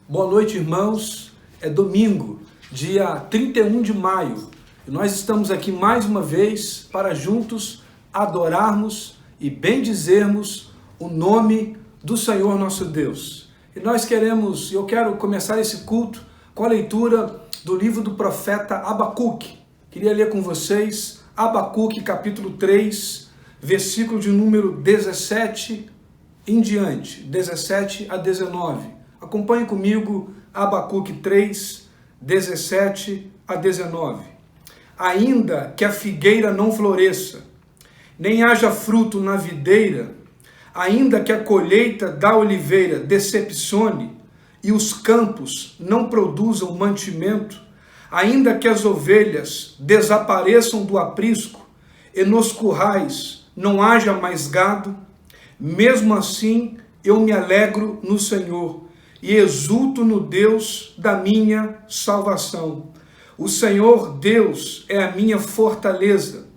Boa noite, irmãos. É domingo, dia 31 de maio, e nós estamos aqui mais uma vez para juntos adorarmos e bendizermos o nome do Senhor nosso Deus. E eu quero começar esse culto com a leitura do livro do profeta Abacuque. Queria ler com vocês Abacuque capítulo 3, versículo de número 17 em diante, 17 a 19. Acompanhe comigo Abacuque 3, 17 a 19. Ainda que a figueira não floresça, nem haja fruto na videira, ainda que a colheita da oliveira decepcione e os campos não produzam mantimento, ainda que as ovelhas desapareçam do aprisco e nos currais não haja mais gado, mesmo assim eu me alegro no Senhor e exulto no Deus da minha salvação. O Senhor Deus é a minha fortaleza.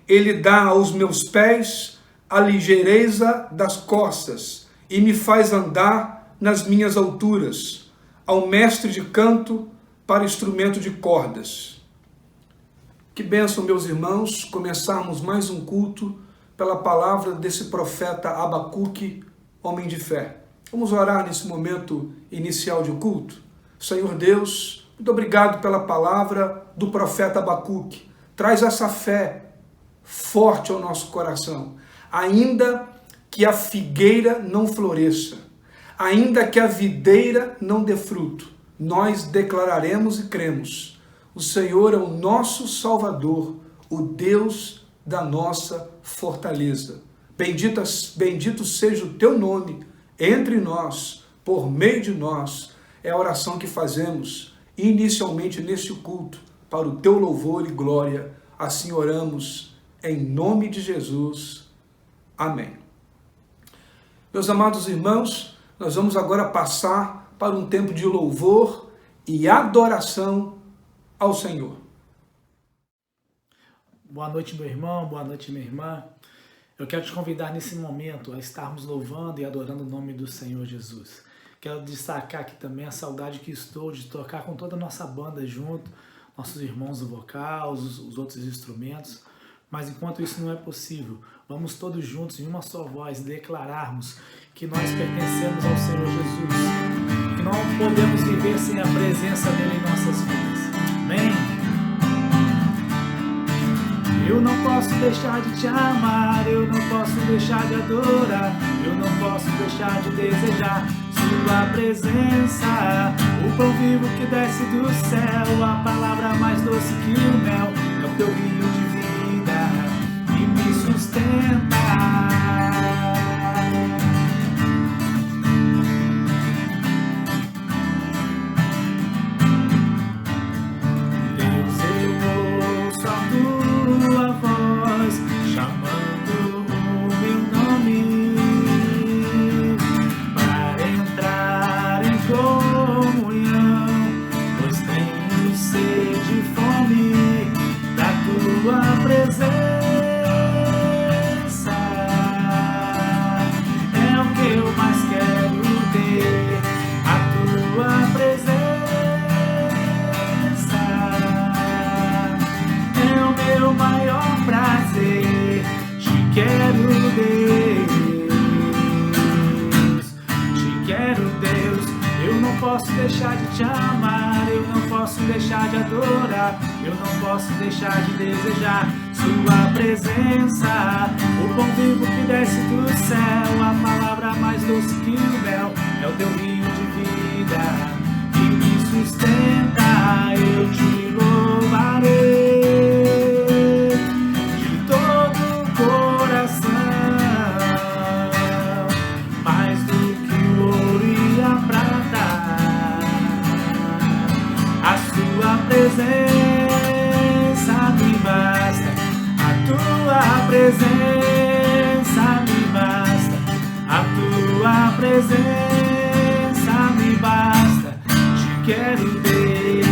Ele dá aos meus pés a ligeireza das costas e me faz andar nas minhas alturas, ao mestre de canto para instrumento de cordas. Que bênção, meus irmãos, começarmos mais um culto pela palavra desse profeta Abacuque, homem de fé. Vamos orar nesse momento inicial de culto. Senhor Deus, muito obrigado pela palavra do profeta Abacuque. Traz essa fé forte ao nosso coração. Ainda que a figueira não floresça, ainda que a videira não dê fruto, nós declararemos e cremos: o Senhor é o nosso Salvador, o Deus da nossa fortaleza. Bendito seja o teu nome entre nós, por meio de nós. É a oração que fazemos inicialmente neste culto, para o teu louvor e glória. Assim oramos, em nome de Jesus. Amém. Meus amados irmãos, nós vamos agora passar para um tempo de louvor e adoração ao Senhor. Boa noite, meu irmão, boa noite, minha irmã. Eu quero te convidar nesse momento a estarmos louvando e adorando o nome do Senhor Jesus. Quero destacar aqui também a saudade que estou de tocar com toda a nossa banda junto, nossos irmãos do vocal, os outros instrumentos. Mas enquanto isso não é possível, vamos todos juntos em uma só voz declararmos que nós pertencemos ao Senhor Jesus, que não podemos viver sem a presença dele em nossas vidas. Amém? Eu não posso deixar de te amar, eu não posso deixar de adorar, eu não posso deixar de desejar sua presença. O pão vivo que desce do céu, a palavra mais doce que o mel, é o teu rio de vida que me sustenta. Deixar de te amar, eu não posso deixar de adorar, eu não posso deixar de desejar sua presença. O pão vivo que desce do céu, a palavra mais doce que o mel, é o teu rio de vida que me sustenta. Eu te louvarei de todo o coração, mais do que o ouro e a prata. Tua presença me basta, a tua presença me basta, a tua presença me basta, te quero ver.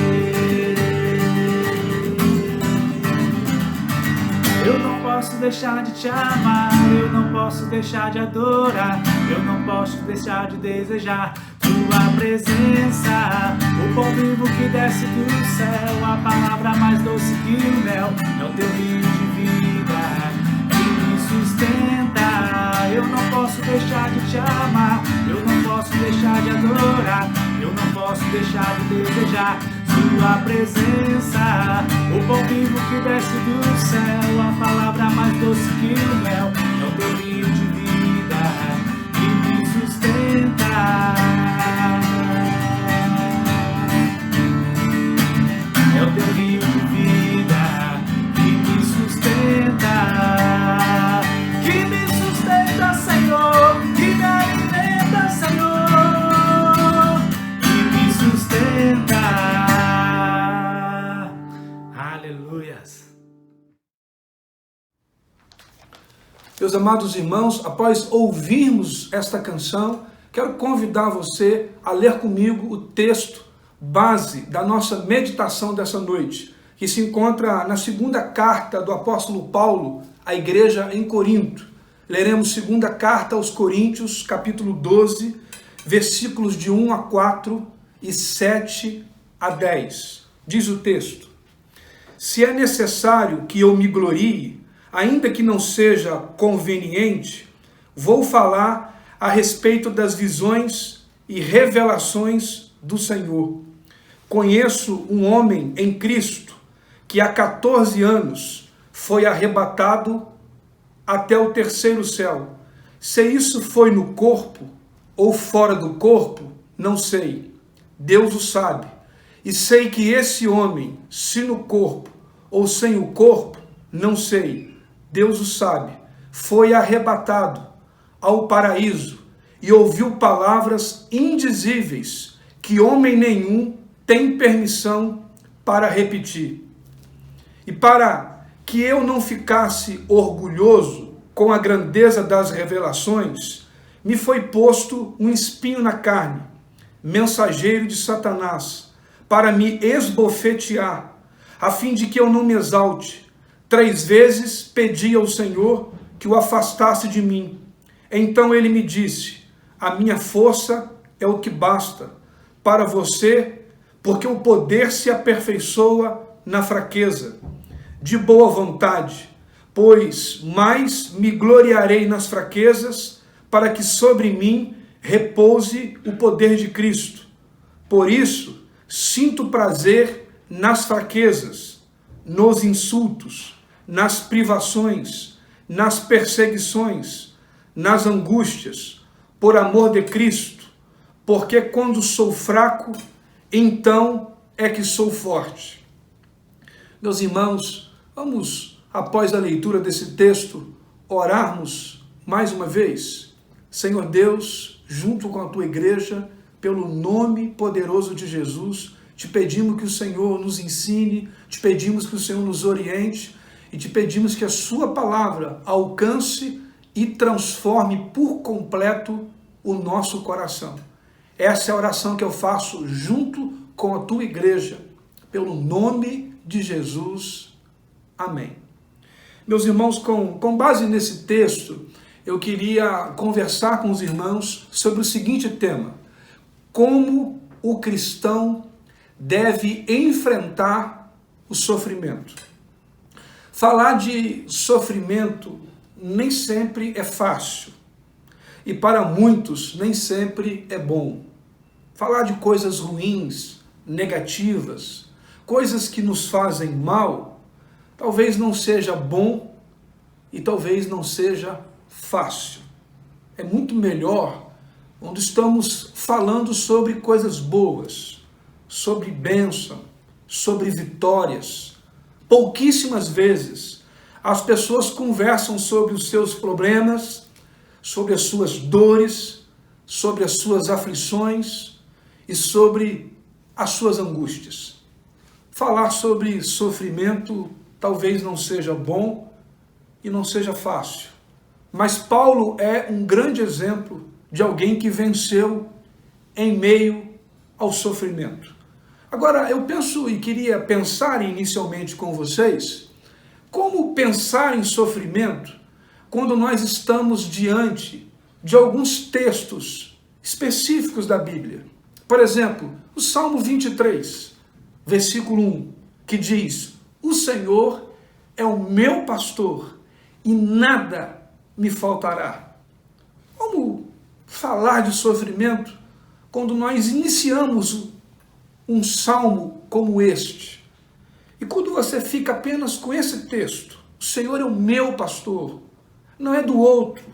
Eu não posso deixar de te amar, eu não posso deixar de adorar, eu não posso deixar de desejar tua presença. O pão vivo que desce do céu, a palavra mais doce que o mel, é o teu rio de vida que me sustenta. Eu não posso deixar de te amar, eu não posso deixar de adorar, eu não posso deixar de desejar tua presença. O pão vivo que desce do céu, a palavra mais doce que o mel, é o teu rio de vida que me sustenta. É o teu rio de vida que me sustenta. Que me sustenta, Senhor, que me alimenta, Senhor, que me sustenta. Aleluias. Meus amados irmãos, após ouvirmos esta canção, quero convidar você a ler comigo o texto base da nossa meditação dessa noite, que se encontra na segunda carta do apóstolo Paulo à igreja em Corinto. Leremos segunda carta aos Coríntios, capítulo 12, versículos de 1 a 4 e 7 a 10. Diz o texto: se é necessário que eu me glorie, ainda que não seja conveniente, vou falar a respeito das visões e revelações do Senhor. Conheço um homem em Cristo que há 14 anos foi arrebatado até o terceiro céu. Se isso foi no corpo ou fora do corpo, não sei. Deus o sabe. E sei que esse homem, se no corpo ou sem o corpo, não sei. Deus o sabe. Foi arrebatado ao paraíso e ouviu palavras indizíveis que homem nenhum tem permissão para repetir. E para que eu não ficasse orgulhoso com a grandeza das revelações, me foi posto um espinho na carne, mensageiro de Satanás, para me esbofetear, a fim de que eu não me exalte. 3 vezes pedi ao Senhor que o afastasse de mim. Então ele me disse: a minha força é o que basta para você, porque o poder se aperfeiçoa na fraqueza. De boa vontade, pois mais me gloriarei nas fraquezas, para que sobre mim repouse o poder de Cristo. Por isso, sinto prazer nas fraquezas, nos insultos, nas privações, nas perseguições, nas angústias, por amor de Cristo, porque quando sou fraco, então é que sou forte. Meus irmãos, vamos, após a leitura desse texto, orarmos mais uma vez. Senhor Deus, junto com a tua igreja, pelo nome poderoso de Jesus, te pedimos que o Senhor nos ensine, te pedimos que o Senhor nos oriente e te pedimos que a sua palavra alcance e transforme por completo o nosso coração. Essa é a oração que eu faço junto com a tua igreja, pelo nome de Jesus. Amém. Meus irmãos, com base nesse texto, eu queria conversar com os irmãos sobre o seguinte tema: como o cristão deve enfrentar o sofrimento. Falar de sofrimento nem sempre é fácil e para muitos nem sempre é bom. Falar de coisas ruins, negativas, coisas que nos fazem mal, talvez não seja bom e talvez não seja fácil. É muito melhor quando estamos falando sobre coisas boas, sobre bênção, sobre vitórias. Pouquíssimas vezes as pessoas conversam sobre os seus problemas, sobre as suas dores, sobre as suas aflições e sobre as suas angústias. Falar sobre sofrimento talvez não seja bom e não seja fácil, mas Paulo é um grande exemplo de alguém que venceu em meio ao sofrimento. Agora, eu penso e queria pensar inicialmente com vocês Como pensar em sofrimento quando nós estamos diante de alguns textos específicos da Bíblia? Por exemplo, o Salmo 23, versículo 1, que diz: o Senhor é o meu pastor e nada me faltará. Como falar de sofrimento quando nós iniciamos um salmo como este? E quando você fica apenas com esse texto, o Senhor é o meu pastor, não é do outro,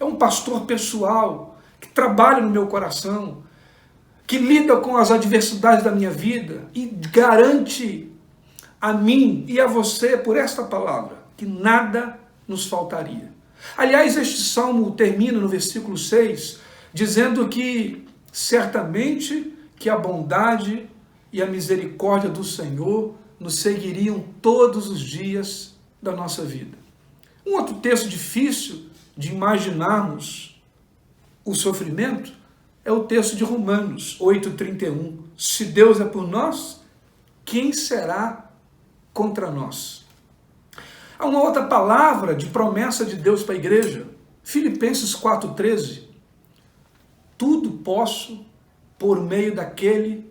é um pastor pessoal, que trabalha no meu coração, que lida com as adversidades da minha vida e garante a mim e a você, por esta palavra, que nada nos faltaria. Aliás, este salmo termina no versículo 6, dizendo que certamente que a bondade e a misericórdia do Senhor nos seguiriam todos os dias da nossa vida. Um outro texto difícil de imaginarmos o sofrimento é o texto de Romanos 8,31. Se Deus é por nós, quem será contra nós? Há uma outra palavra de promessa de Deus para a igreja, Filipenses 4,13. Tudo posso por meio daquele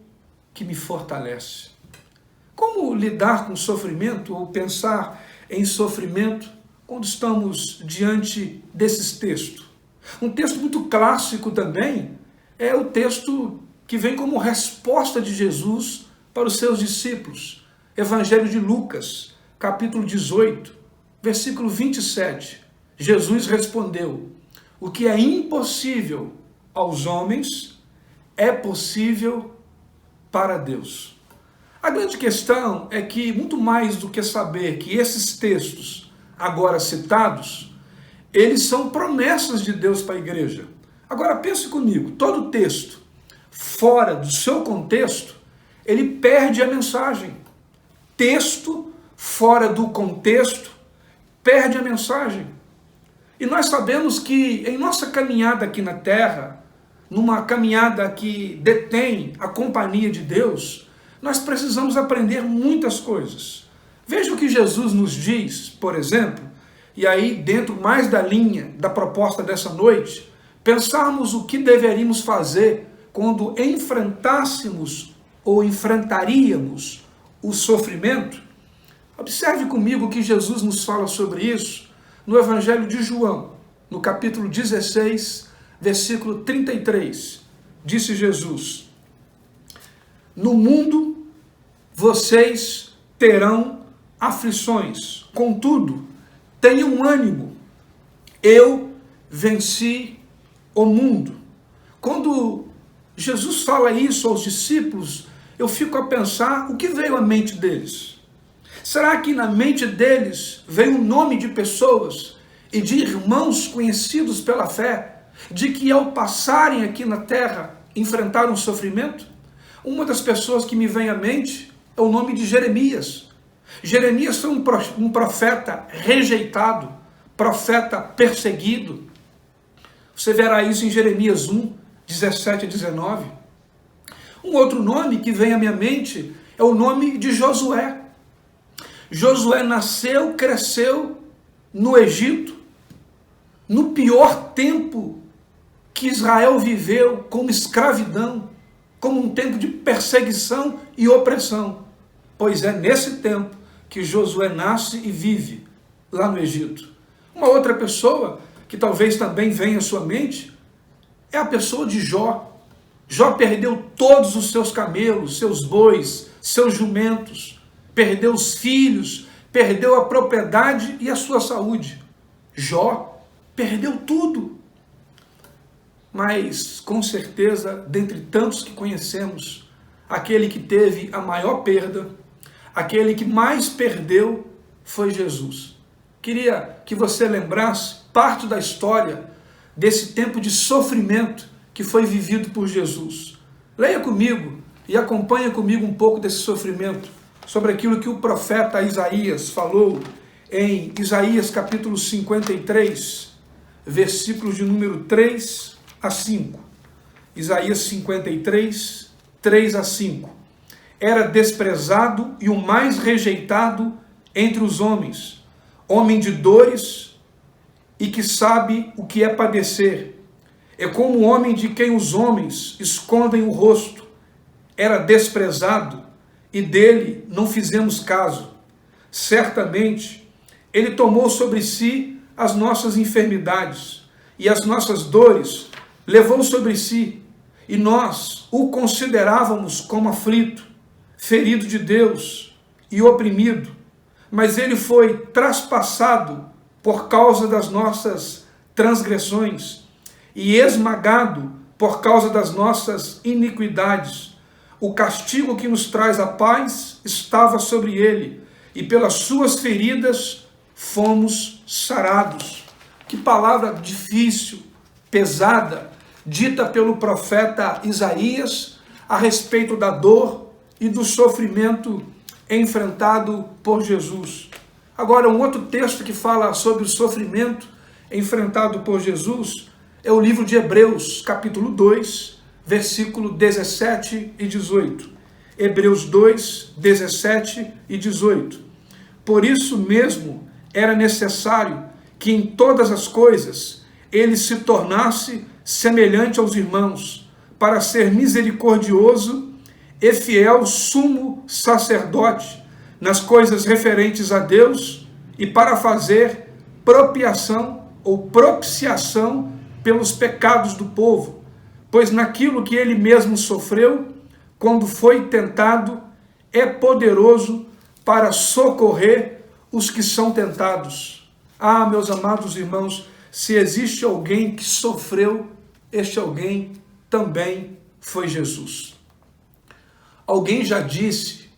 que me fortalece. Como lidar com sofrimento ou pensar em sofrimento quando estamos diante desses textos? Um texto muito clássico também é o texto que vem como resposta de Jesus para os seus discípulos. Evangelho de Lucas, capítulo 18, versículo 27. Jesus respondeu: o que é impossível aos homens é possível para Deus. A grande questão é que, muito mais do que saber que esses textos agora citados, eles são promessas de Deus para a igreja. Agora pense comigo, todo texto fora do seu contexto, ele perde a mensagem. Texto fora do contexto perde a mensagem. E nós sabemos que em nossa caminhada aqui na terra, numa caminhada que detém a companhia de Deus, nós precisamos aprender muitas coisas. Veja o que Jesus nos diz, por exemplo, e aí dentro mais da linha da proposta dessa noite, pensarmos o que deveríamos fazer quando enfrentássemos ou enfrentaríamos o sofrimento. Observe comigo o que Jesus nos fala sobre isso no Evangelho de João, no capítulo 16, versículo 33. Disse Jesus: no mundo vocês terão aflições, contudo, tenham ânimo, eu venci o mundo. Quando Jesus fala isso aos discípulos, eu fico a pensar o que veio à mente deles. Será que na mente deles veio o nome de pessoas e de irmãos conhecidos pela fé, de que ao passarem aqui na terra enfrentaram sofrimento? Uma das pessoas que me vem à mente é o nome de Jeremias. Jeremias foi um profeta rejeitado, profeta perseguido. Você verá isso em Jeremias 1, 17 a 19. Um outro nome que vem à minha mente é o nome de Josué. Josué nasceu, cresceu no Egito, no pior tempo que Israel viveu, como escravidão, como um tempo de perseguição e opressão. Pois é nesse tempo que Josué nasce e vive lá no Egito. Uma outra pessoa que talvez também venha à sua mente é a pessoa de Jó. Jó perdeu todos os seus camelos, seus bois, seus jumentos, perdeu os filhos, perdeu a propriedade e a sua saúde. Jó perdeu tudo. Mas, com certeza, dentre tantos que conhecemos, aquele que teve a maior perda, aquele que mais perdeu, foi Jesus. Queria que você lembrasse parte da história desse tempo de sofrimento que foi vivido por Jesus. Leia comigo e acompanhe comigo um pouco desse sofrimento, sobre aquilo que o profeta Isaías falou em Isaías capítulo 53, versículos de número 3 a 5. Isaías 53, 3 a 5. Era desprezado e o mais rejeitado entre os homens, homem de dores e que sabe o que é padecer. É como um homem de quem os homens escondem o rosto. Era desprezado e dele não fizemos caso. Certamente, ele tomou sobre si as nossas enfermidades e as nossas dores levou sobre si, e nós o considerávamos como aflito, ferido de Deus e oprimido, mas ele foi traspassado por causa das nossas transgressões e esmagado por causa das nossas iniquidades. O castigo que nos traz a paz estava sobre ele, e pelas suas feridas fomos sarados. Que palavra difícil, pesada, dita pelo profeta Isaías a respeito da dor e do sofrimento enfrentado por Jesus. Agora, um outro texto que fala sobre o sofrimento enfrentado por Jesus é o livro de Hebreus, capítulo 2, versículo 17 e 18. Hebreus 2, 17 e 18. Por isso mesmo era necessário que em todas as coisas ele se tornasse semelhante aos irmãos, para ser misericordioso e fiel sumo sacerdote nas coisas referentes a Deus e para fazer propiciação pelos pecados do povo, pois naquilo que ele mesmo sofreu, quando foi tentado, é poderoso para socorrer os que são tentados. Ah, meus amados irmãos, se existe alguém que sofreu, este alguém também foi Jesus. Alguém já disse,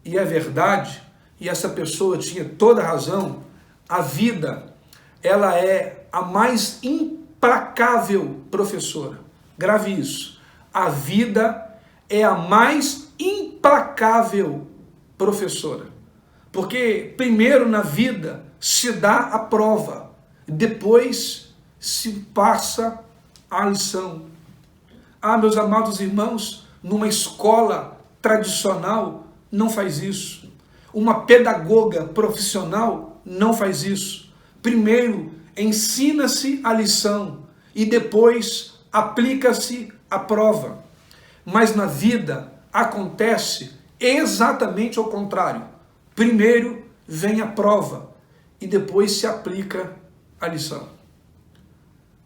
e é verdade, e essa pessoa tinha toda a razão, a vida, ela é a mais implacável professora. Grave isso. A vida é a mais implacável professora. Porque primeiro na vida se dá a prova, depois se passa a lição. Ah, meus amados irmãos, numa escola tradicional não faz isso. Uma pedagoga profissional não faz isso. Primeiro ensina-se a lição e depois aplica-se a prova. Mas na vida acontece exatamente ao contrário. Primeiro vem a prova e depois se aplica a lição.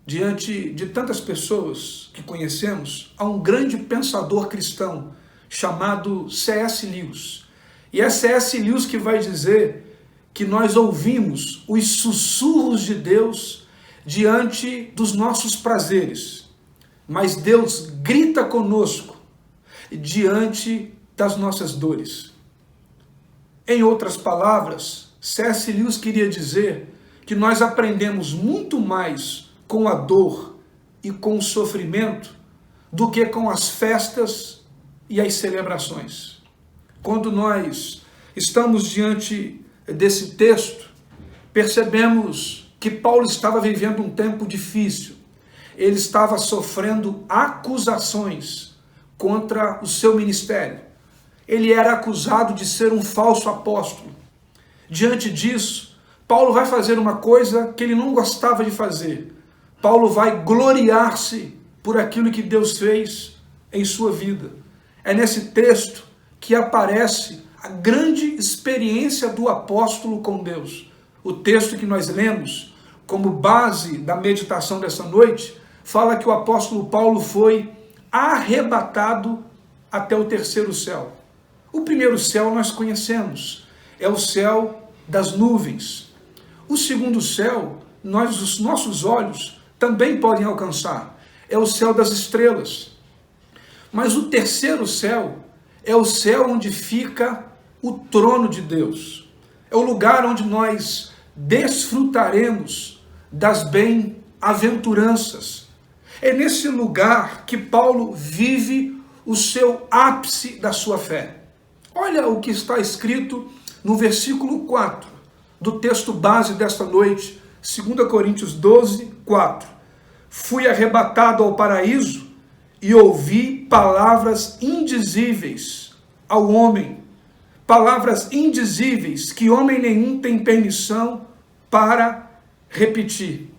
Diante de tantas pessoas que conhecemos, há um grande pensador cristão chamado C.S. Lewis. E é C.S. Lewis que vai dizer que nós ouvimos os sussurros de Deus diante dos nossos prazeres, mas Deus grita conosco diante das nossas dores. Em outras palavras, C.S. Lewis queria dizer que nós aprendemos muito mais com a dor e com o sofrimento do que com as festas e as celebrações. Quando nós estamos diante desse texto, percebemos que Paulo estava vivendo um tempo difícil. Ele estava sofrendo acusações contra o seu ministério. Ele era acusado de ser um falso apóstolo. Diante disso, Paulo vai fazer uma coisa que ele não gostava de fazer. Paulo vai gloriar-se por aquilo que Deus fez em sua vida. É nesse texto que aparece a grande experiência do apóstolo com Deus. O texto que nós lemos como base da meditação dessa noite fala que o apóstolo Paulo foi arrebatado até o terceiro céu. O primeiro céu nós conhecemos, é o céu das nuvens. O segundo céu, os nossos olhos também podem alcançar, é o céu das estrelas. Mas o terceiro céu é o céu onde fica o trono de Deus. É o lugar onde nós desfrutaremos das bem-aventuranças. É nesse lugar que Paulo vive o seu ápice da sua fé. Olha o que está escrito no versículo 4 do texto base desta noite, 2 Coríntios 12, 4. Fui arrebatado ao paraíso e ouvi palavras indizíveis ao homem, palavras indizíveis que homem nenhum tem permissão para repetir.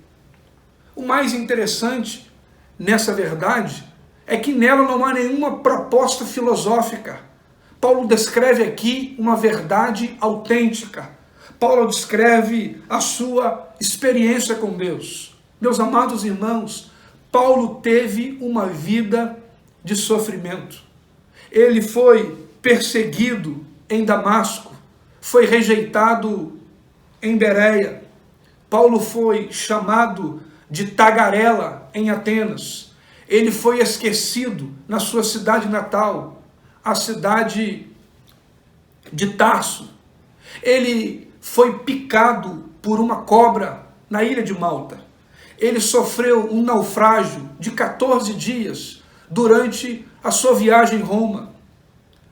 O mais interessante nessa verdade é que nela não há nenhuma proposta filosófica. Paulo descreve aqui uma verdade autêntica. Paulo descreve a sua experiência com Deus. Meus amados irmãos, Paulo teve uma vida de sofrimento. Ele foi perseguido em Damasco, foi rejeitado em Bereia. Paulo foi chamado de tagarela em Atenas. Ele foi esquecido na sua cidade natal, a cidade de Tarso. Ele foi picado por uma cobra na ilha de Malta. Ele sofreu um naufrágio de 14 dias durante a sua viagem em Roma.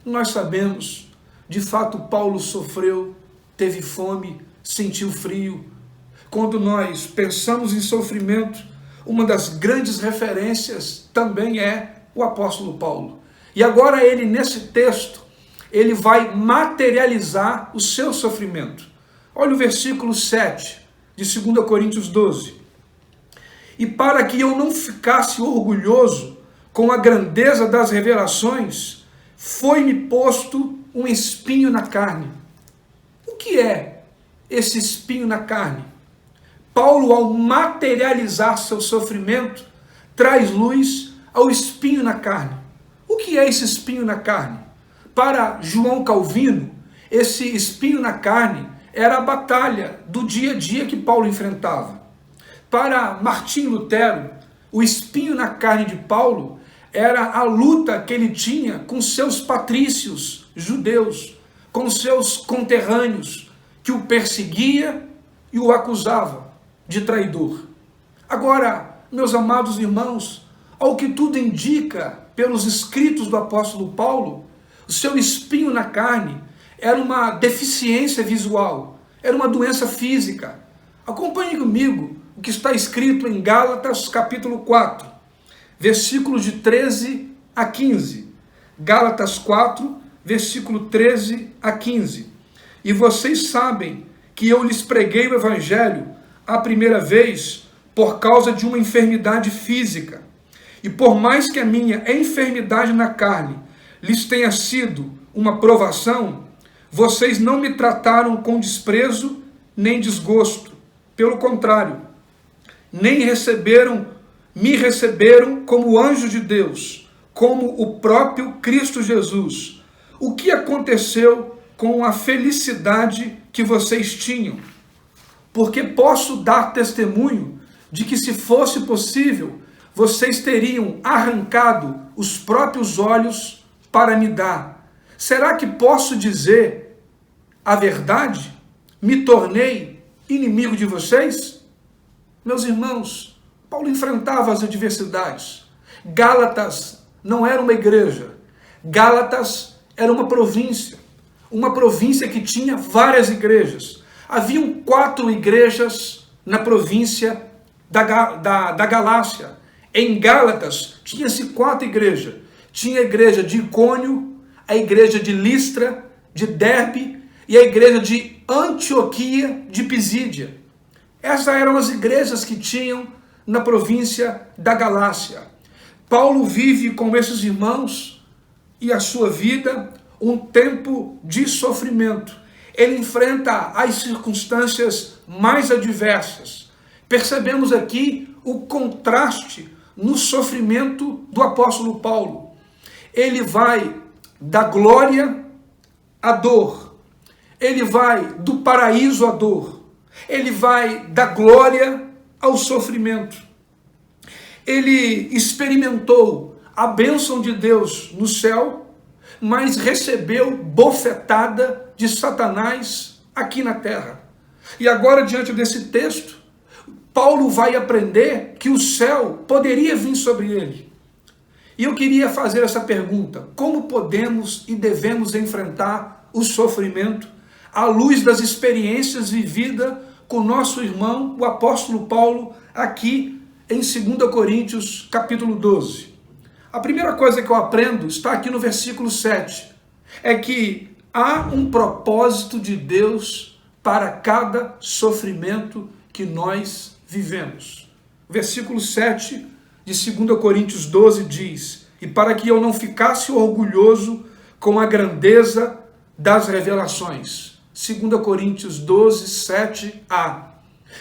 Nós sabemos, de fato, Paulo sofreu, teve fome, sentiu frio. Quando nós pensamos em sofrimento, uma das grandes referências também é o apóstolo Paulo. E agora ele, nesse texto, ele vai materializar o seu sofrimento. Olha o versículo 7 de 2 Coríntios 12. E para que eu não ficasse orgulhoso com a grandeza das revelações, foi-me posto um espinho na carne. O que é esse espinho na carne? Paulo, ao materializar seu sofrimento, traz luz ao espinho na carne. O que é esse espinho na carne? Para João Calvino, esse espinho na carne era a batalha do dia a dia que Paulo enfrentava. Para Martinho Lutero, o espinho na carne de Paulo era a luta que ele tinha com seus patrícios judeus, com seus conterrâneos, que o perseguia e o acusava de traidor. Agora, meus amados irmãos, ao que tudo indica pelos escritos do apóstolo Paulo, o seu espinho na carne era uma deficiência visual, era uma doença física. Acompanhe comigo o que está escrito em Gálatas capítulo 4, versículos de 13 a 15. Gálatas 4, versículo 13 a 15. E vocês sabem que eu lhes preguei o evangelho a primeira vez por causa de uma enfermidade física. E por mais que a minha enfermidade na carne lhes tenha sido uma provação, vocês não me trataram com desprezo nem desgosto. Pelo contrário, me receberam como anjo de Deus, como o próprio Cristo Jesus. O que aconteceu com a felicidade que vocês tinham? Porque posso dar testemunho de que, se fosse possível, vocês teriam arrancado os próprios olhos para me dar. Será que posso dizer a verdade? Me tornei inimigo de vocês? Meus irmãos, Paulo enfrentava as adversidades. Gálatas não era uma igreja. Gálatas era uma província que tinha várias igrejas. Haviam 4 igrejas na província da Galácia. Em Gálatas tinha-se 4 igrejas. Tinha a igreja de Icônio, a igreja de Listra, de Derbe e a igreja de Antioquia de Pisídia. Essas eram as igrejas que tinham na província da Galácia. Paulo vive com esses irmãos e a sua vida um tempo de sofrimento. Ele enfrenta as circunstâncias mais adversas. Percebemos aqui o contraste no sofrimento do apóstolo Paulo. Ele vai da glória à dor. Ele vai do paraíso à dor. Ele vai da glória ao sofrimento. Ele experimentou a bênção de Deus no céu, mas recebeu bofetada de Satanás aqui na terra. E agora, diante desse texto, Paulo vai aprender que o céu poderia vir sobre ele. E eu queria fazer essa pergunta: como podemos e devemos enfrentar o sofrimento à luz das experiências vividas com nosso irmão, o apóstolo Paulo, aqui em 2 Coríntios, capítulo 12? A primeira coisa que eu aprendo está aqui no versículo 7. É que há um propósito de Deus para cada sofrimento que nós vivemos. Versículo 7 de 2 Coríntios 12 diz: e para que eu não ficasse orgulhoso com a grandeza das revelações. 2 Coríntios 12, 7a.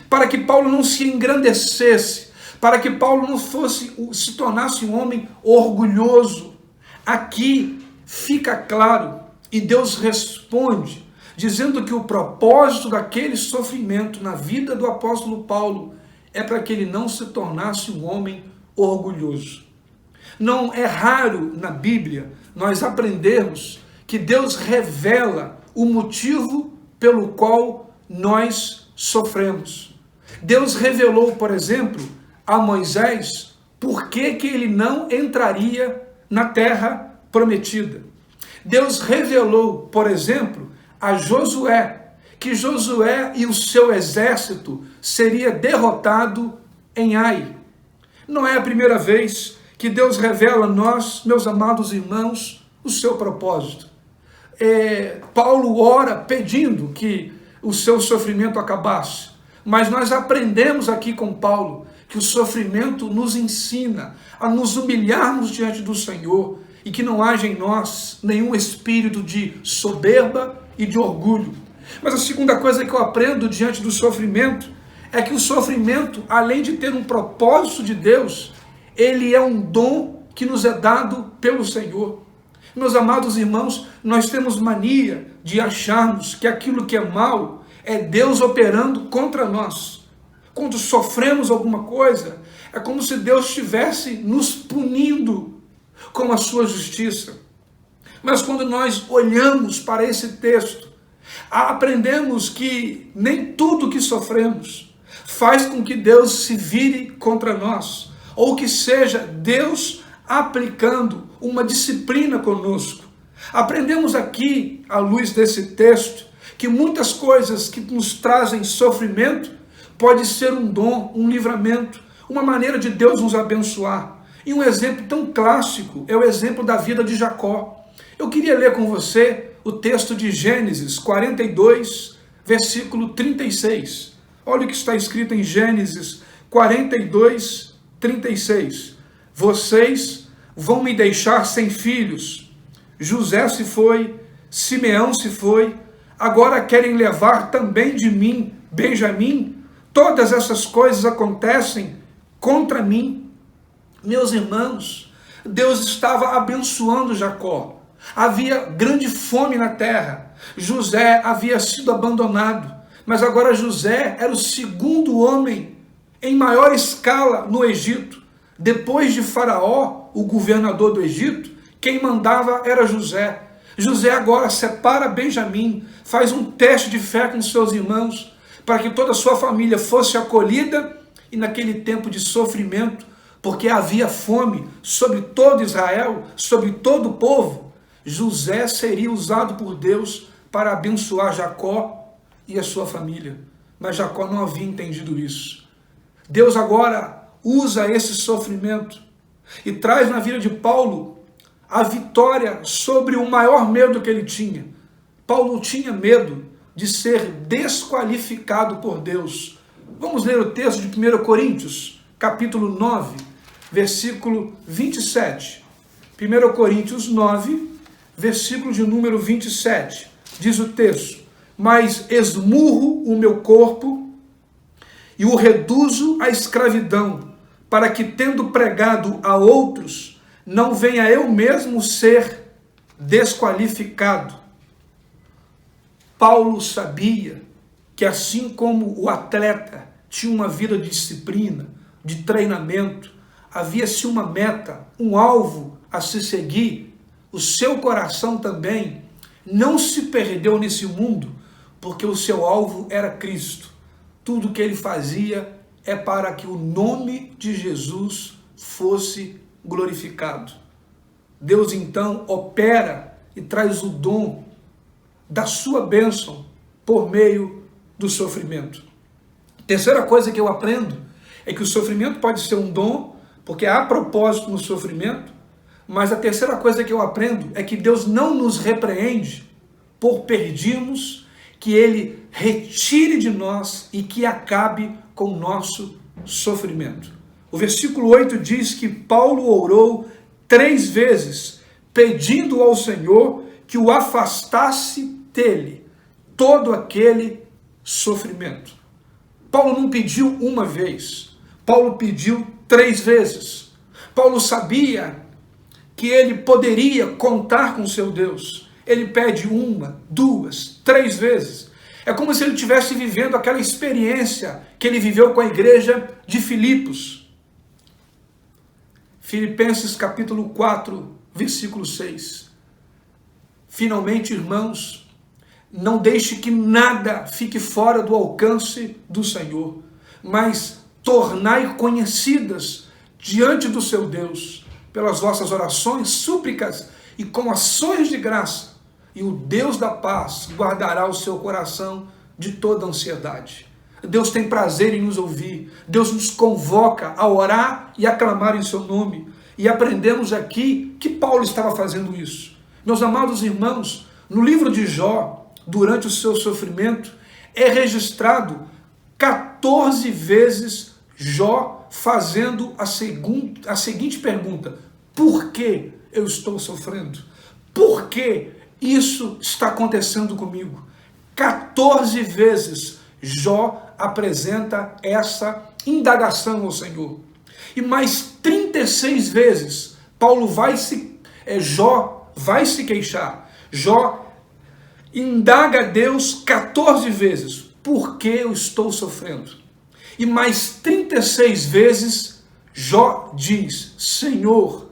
Para que Paulo não se engrandecesse, para que Paulo não se tornasse um homem orgulhoso. Aqui fica claro, e Deus responde, dizendo que o propósito daquele sofrimento na vida do apóstolo Paulo é para que ele não se tornasse um homem orgulhoso. Não é raro na Bíblia nós aprendermos que Deus revela o motivo pelo qual nós sofremos. Deus revelou, por exemplo, a Moisés por que ele não entraria na terra prometida. Deus revelou, por exemplo, a Josué, que Josué e o seu exército seria derrotado em Ai. Não é a primeira vez que Deus revela a nós, meus amados irmãos, o seu propósito. Paulo ora pedindo que o seu sofrimento acabasse, mas nós aprendemos aqui com Paulo que o sofrimento nos ensina a nos humilharmos diante do Senhor e que não haja em nós nenhum espírito de soberba e de orgulho. Mas a segunda coisa que eu aprendo diante do sofrimento é que o sofrimento, além de ter um propósito de Deus, ele é um dom que nos é dado pelo Senhor. Meus amados irmãos, nós temos mania de acharmos que aquilo que é mal é Deus operando contra nós. Quando sofremos alguma coisa, é como se Deus estivesse nos punindo com a sua justiça. Mas quando nós olhamos para esse texto, aprendemos que nem tudo que sofremos faz com que Deus se vire contra nós, ou que seja Deus aplicando uma disciplina conosco. Aprendemos aqui, à luz desse texto, que muitas coisas que nos trazem sofrimento pode ser um dom, um livramento, uma maneira de Deus nos abençoar. E um exemplo tão clássico é o exemplo da vida de Jacó. Eu queria ler com você o texto de Gênesis 42, versículo 36. Olha o que está escrito em Gênesis 42, 36. Vocês vão me deixar sem filhos. José se foi, Simeão se foi, agora querem levar também de mim Benjamim. Todas essas coisas acontecem contra mim. Meus irmãos, Deus estava abençoando Jacó. Havia grande fome na terra. José havia sido abandonado, mas agora José era o segundo homem em maior escala no Egito. Depois de Faraó, o governador do Egito, quem mandava era José. José agora separa Benjamim, faz um teste de fé com seus irmãos, para que toda a sua família fosse acolhida, e naquele tempo de sofrimento, porque havia fome sobre todo Israel, sobre todo o povo, José seria usado por Deus para abençoar Jacó e a sua família. Mas Jacó não havia entendido isso. Deus agora usa esse sofrimento e traz na vida de Paulo a vitória sobre o maior medo que ele tinha. Paulo tinha medo de ser desqualificado por Deus. Vamos ler o texto de 1 Coríntios, capítulo 9, versículo 27. 1 Coríntios 9, versículo de número 27. Diz o texto: mas esmurro o meu corpo e o reduzo à escravidão, para que, tendo pregado a outros, não venha eu mesmo ser desqualificado. Paulo sabia que, assim como o atleta tinha uma vida de disciplina, de treinamento, havia-se uma meta, um alvo a se seguir, o seu coração também não se perdeu nesse mundo, porque o seu alvo era Cristo. Tudo que ele fazia é para que o nome de Jesus fosse glorificado. Deus então opera e traz o dom da sua bênção por meio do sofrimento. Terceira coisa que eu aprendo é que o sofrimento pode ser um dom, porque há propósito no sofrimento, mas a terceira coisa que eu aprendo é que Deus não nos repreende por pedirmos que Ele retire de nós e que acabe com o nosso sofrimento. O versículo 8 diz que Paulo orou 3 vezes, pedindo ao Senhor que o afastasse dele todo aquele sofrimento. Paulo não pediu uma vez, Paulo pediu 3 vezes. Paulo sabia que ele poderia contar com seu Deus. Ele pede 1, 2, 3 vezes. É como se ele estivesse vivendo aquela experiência que ele viveu com a igreja de Filipos. Filipenses capítulo 4, versículo 6. Finalmente, irmãos, não deixe que nada fique fora do alcance do Senhor, mas tornai conhecidas diante do seu Deus, pelas vossas orações, súplicas e com ações de graça, e o Deus da paz guardará o seu coração de toda ansiedade. Deus tem prazer em nos ouvir, Deus nos convoca a orar e a clamar em seu nome, e aprendemos aqui que Paulo estava fazendo isso. Meus amados irmãos, no livro de Jó, durante o seu sofrimento, é registrado 14 vezes Jó fazendo a seguinte pergunta: por que eu estou sofrendo? Por que isso está acontecendo comigo? 14 vezes Jó apresenta essa indagação ao Senhor. E mais 36 vezes Jó vai se queixar. Jó indaga a Deus 14 vezes: por que eu estou sofrendo? E mais 36 vezes Jó diz: Senhor,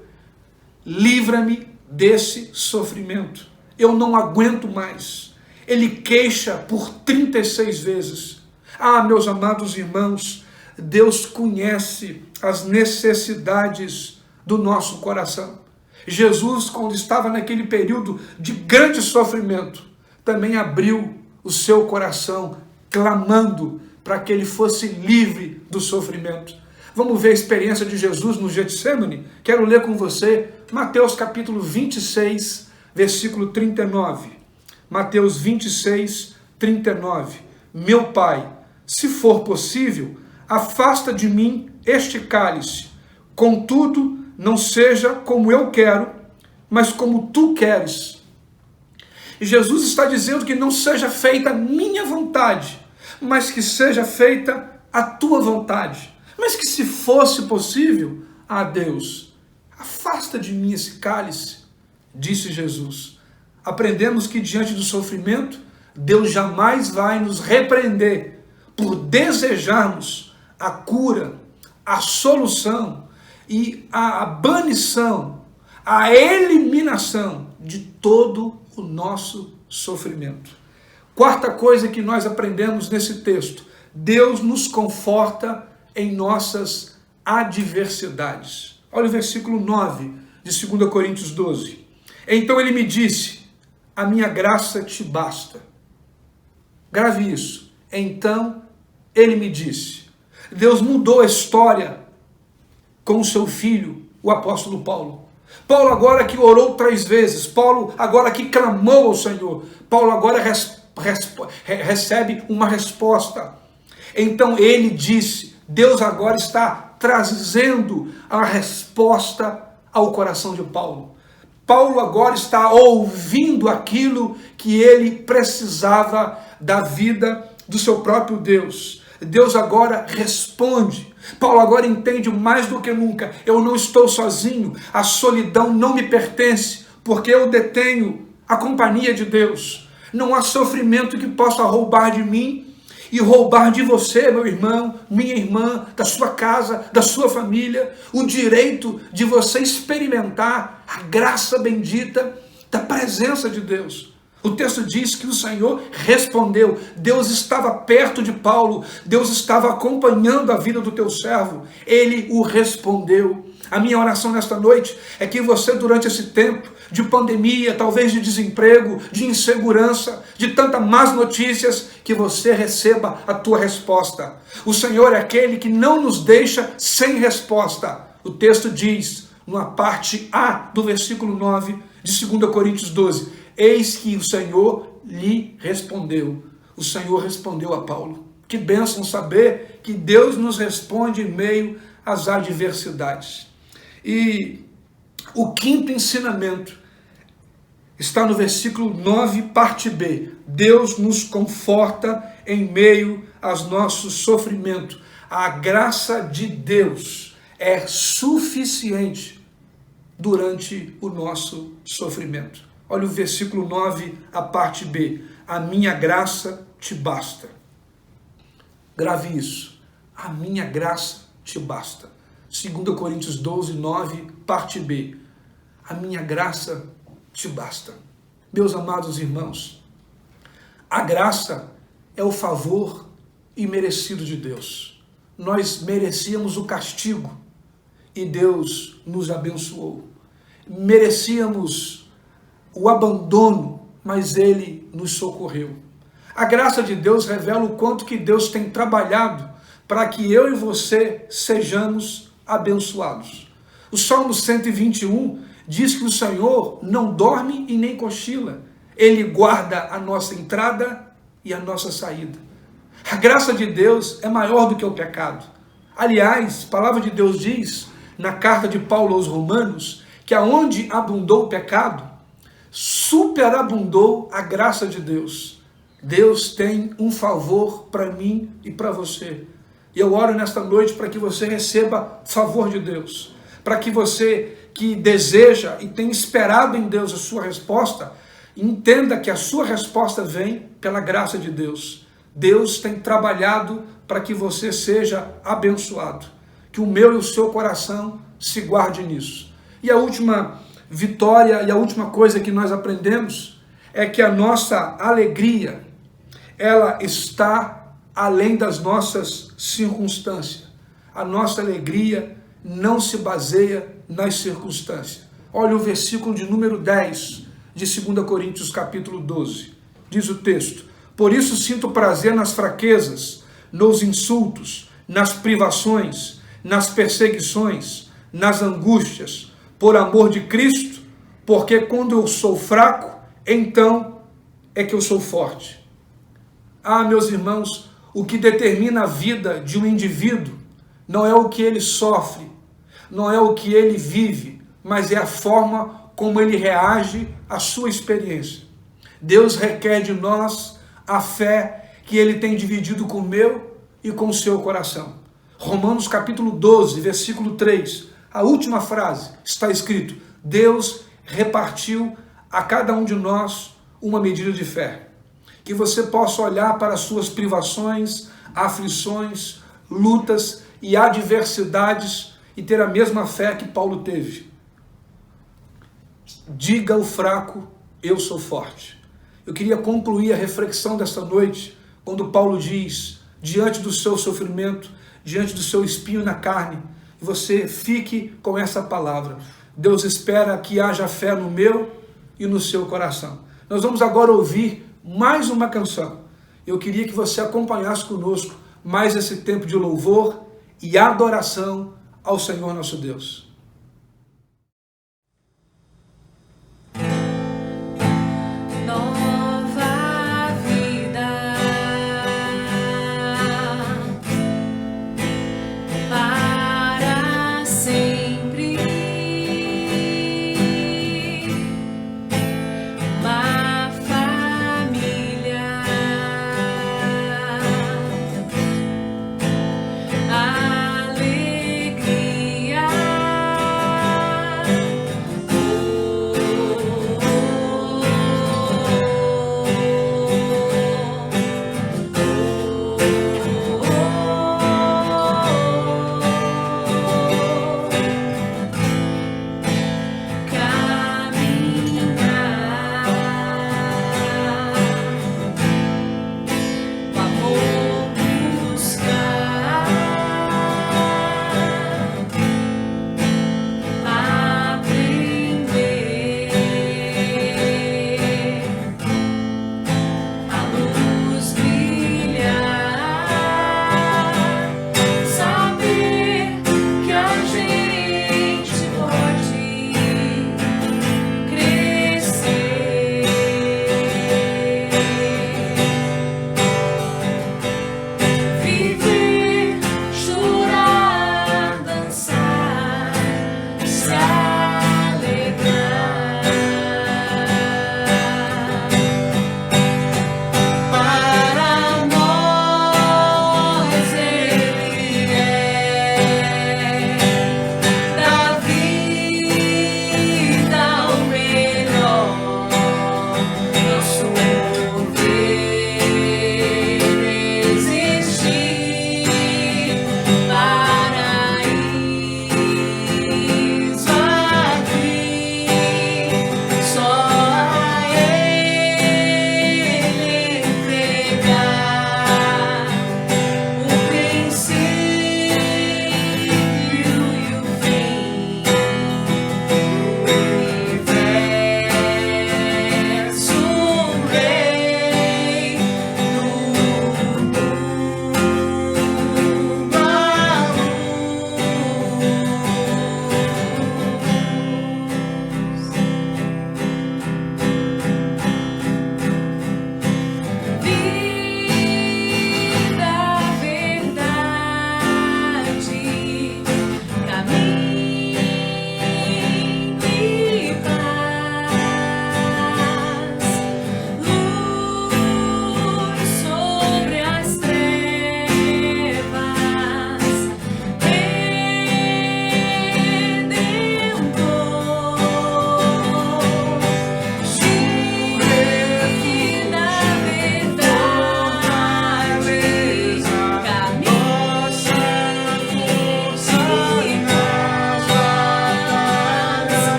livra-me desse sofrimento, eu não aguento mais. Ele queixa por 36 vezes. Ah, meus amados irmãos, Deus conhece as necessidades do nosso coração. Jesus, quando estava naquele período de grande sofrimento, também abriu o seu coração, clamando para que ele fosse livre do sofrimento. Vamos ver a experiência de Jesus no Getsêmani? Quero ler com você Mateus capítulo 26, versículo 39. Mateus 26, 39. Meu Pai, se for possível, afasta de mim este cálice. Contudo, não seja como eu quero, mas como tu queres. E Jesus está dizendo que não seja feita a minha vontade, mas que seja feita a tua vontade. Mas que se fosse possível, Deus, afasta de mim esse cálice, disse Jesus. Aprendemos que diante do sofrimento, Deus jamais vai nos repreender por desejarmos a cura, a solução e a banição, a eliminação de todo o nosso sofrimento. Quarta coisa que nós aprendemos nesse texto: Deus nos conforta em nossas adversidades. Olha o versículo 9 de 2 Coríntios 12. Então ele me disse: a minha graça te basta. Grave isso. Então ele me disse. Deus mudou a história com o seu filho, o apóstolo Paulo. Paulo agora que orou 3 vezes, Paulo agora que clamou ao Senhor, Paulo agora recebe uma resposta. Então ele disse, Deus agora está trazendo a resposta ao coração de Paulo. Paulo agora está ouvindo aquilo que ele precisava da vida do seu próprio Deus. Deus agora responde. Paulo agora entende mais do que nunca: eu não estou sozinho, a solidão não me pertence, porque eu detenho a companhia de Deus. Não há sofrimento que possa roubar de mim e roubar de você, meu irmão, minha irmã, da sua casa, da sua família, o direito de você experimentar a graça bendita da presença de Deus. O texto diz que o Senhor respondeu. Deus estava perto de Paulo, Deus estava acompanhando a vida do teu servo, ele o respondeu. A minha oração nesta noite é que você, durante esse tempo de pandemia, talvez de desemprego, de insegurança, de tantas más notícias, que você receba a tua resposta. O Senhor é aquele que não nos deixa sem resposta. O texto diz, na parte A do versículo 9 de 2 Coríntios 12, eis que o Senhor lhe respondeu. o Senhor respondeu a Paulo. Que bênção saber que Deus nos responde em meio às adversidades. E o quinto ensinamento está no versículo 9, parte B. Deus nos conforta em meio aos nossos sofrimentos. A graça de Deus é suficiente durante o nosso sofrimento. Olha o versículo 9, a parte B. A minha graça te basta. Grave isso. A minha graça te basta. 2 Coríntios 12, 9, parte B. A minha graça te basta. Meus amados irmãos, a graça é o favor imerecido de Deus. Nós merecíamos o castigo e Deus nos abençoou. Merecíamos o abandono, mas Ele nos socorreu. A graça de Deus revela o quanto que Deus tem trabalhado para que eu e você sejamos abençoados. O Salmo 121 diz que o Senhor não dorme e nem cochila. Ele guarda a nossa entrada e a nossa saída. A graça de Deus é maior do que o pecado. Aliás, a palavra de Deus diz, na carta de Paulo aos Romanos, que aonde abundou o pecado, superabundou a graça de Deus. Deus tem um favor para mim e para você. E eu oro nesta noite para que você receba favor de Deus. Para que você que deseja e tem esperado em Deus a sua resposta, entenda que a sua resposta vem pela graça de Deus. Deus tem trabalhado para que você seja abençoado. Que o meu e o seu coração se guarde nisso. E a última vitória e a última coisa que nós aprendemos é que a nossa alegria, ela está além das nossas circunstâncias. A nossa alegria não se baseia nas circunstâncias. Olha o versículo de número 10 de 2 Coríntios capítulo 12. Diz o texto: por isso sinto prazer nas fraquezas, nos insultos, nas privações, nas perseguições, nas angústias, por amor de Cristo, porque quando eu sou fraco, então é que eu sou forte. Ah, meus irmãos, o que determina a vida de um indivíduo não é o que ele sofre, não é o que ele vive, mas é a forma como ele reage à sua experiência. Deus requer de nós a fé que ele tem dividido com o meu e com o seu coração. Romanos capítulo 12, versículo 3, a última frase, está escrito: Deus repartiu a cada um de nós uma medida de fé. Que você possa olhar para as suas privações, aflições, lutas e adversidades e ter a mesma fé que Paulo teve. Diga ao fraco, eu sou forte. Eu queria concluir a reflexão desta noite, quando Paulo diz, diante do seu sofrimento, diante do seu espinho na carne, você fique com essa palavra. Deus espera que haja fé no meu e no seu coração. Nós vamos agora ouvir mais uma canção. Eu queria que você acompanhasse conosco mais esse tempo de louvor e adoração ao Senhor nosso Deus. Alegria.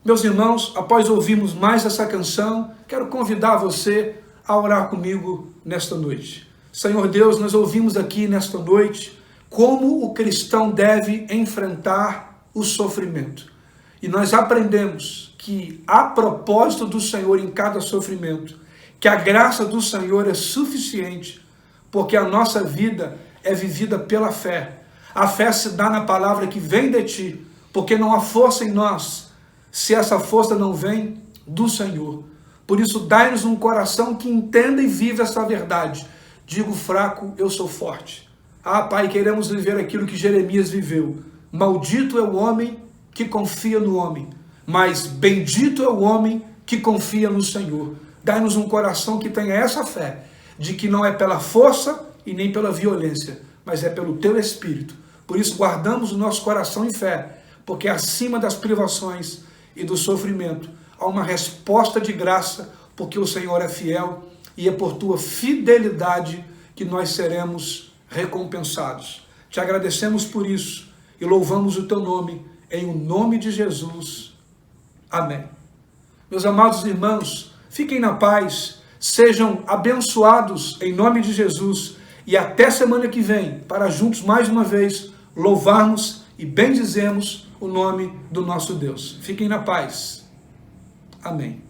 Meus irmãos, após ouvirmos mais essa canção, quero convidar você a orar comigo nesta noite. Senhor Deus, nós ouvimos aqui nesta noite como o cristão deve enfrentar o sofrimento. E nós aprendemos que há propósito do Senhor em cada sofrimento, que a graça do Senhor é suficiente, porque a nossa vida é vivida pela fé. A fé se dá na palavra que vem de ti, porque não há força em nós, se essa força não vem do Senhor. Por isso, dai-nos um coração que entenda e viva essa verdade. Digo fraco, eu sou forte. Ah, Pai, queremos viver aquilo que Jeremias viveu. Maldito é o homem que confia no homem, mas bendito é o homem que confia no Senhor. Dai-nos um coração que tenha essa fé, de que não é pela força e nem pela violência, mas é pelo teu Espírito. Por isso, guardamos o nosso coração em fé, porque acima das privações e do sofrimento, há uma resposta de graça, porque o Senhor é fiel e é por tua fidelidade que nós seremos recompensados. Te agradecemos por isso e louvamos o teu nome, em o nome de Jesus. Amém. Meus amados irmãos, fiquem na paz, sejam abençoados em nome de Jesus e até semana que vem, para juntos mais uma vez louvarmos e bendizemos o nome do nosso Deus. Fiquem na paz. Amém.